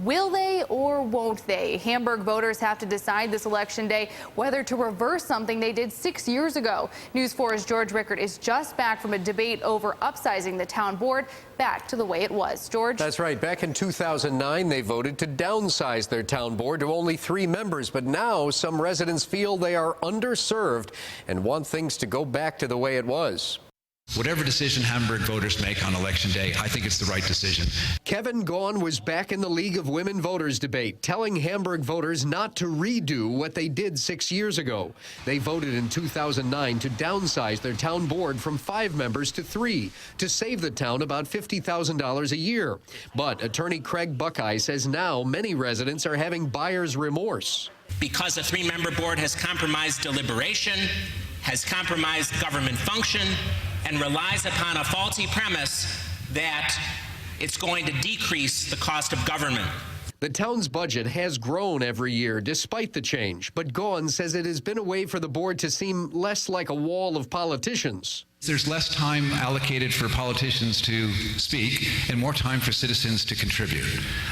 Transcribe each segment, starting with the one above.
Will they or won't they? Hamburg voters have to decide this election day whether to reverse something they did 6 years ago. News 4's George Rickert is just back from a debate over upsizing the town board back to the way it was. George? That's right. Back in 2009, they voted to downsize their town board to only 3 members. But now some residents feel they are underserved and want things to go back to the way it was. Whatever decision Hamburg voters make on Election Day, I think it's the right decision. Kevin GAUGHAN was back in the League of Women Voters debate, telling Hamburg voters not to redo what they did 6 years ago. They voted in 2009 to downsize their town board from 5 members to 3 to save the town about $50,000 a year. But attorney Craig Buckeye says now many residents are having buyer's remorse. Because a 3-member board has compromised deliberation, has compromised government function, and relies upon a faulty premise that it's going to decrease the cost of government. The town's budget has grown every year despite the change, but GAUGHAN says it has been a way for the board to seem less like a wall of politicians. There's less time allocated for politicians to speak and more time for citizens to contribute.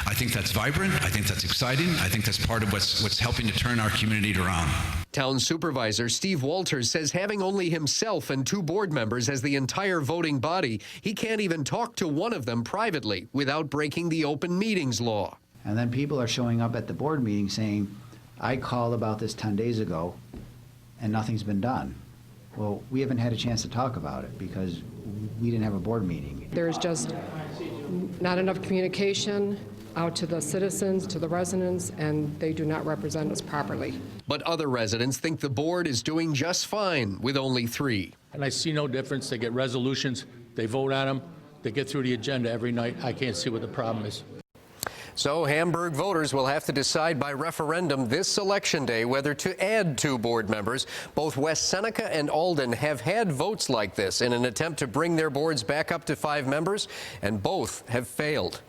I think that's vibrant. I think that's exciting. I think that's part of what's helping to turn our community around. Town Supervisor Steve Walters says having only himself and 2 board members as the entire voting body, he can't even talk to one of them privately without breaking the open meetings law. And then people are showing up at the board meeting saying, I called about this 10 days ago and nothing's been done. Well, we haven't had a chance to talk about it because we didn't have a board meeting. There's just not enough communication out to the citizens, to the residents, and they do not represent us properly. But other residents think the board is doing just fine with only 3. And I see no difference. They get resolutions, they vote on them, they get through the agenda every night. I can't see what the problem is. So Hamburg voters will have to decide by referendum this election day whether to add 2 board members. Both West Seneca and Alden have had votes like this in an attempt to bring their boards back up to 5 members, and both have failed.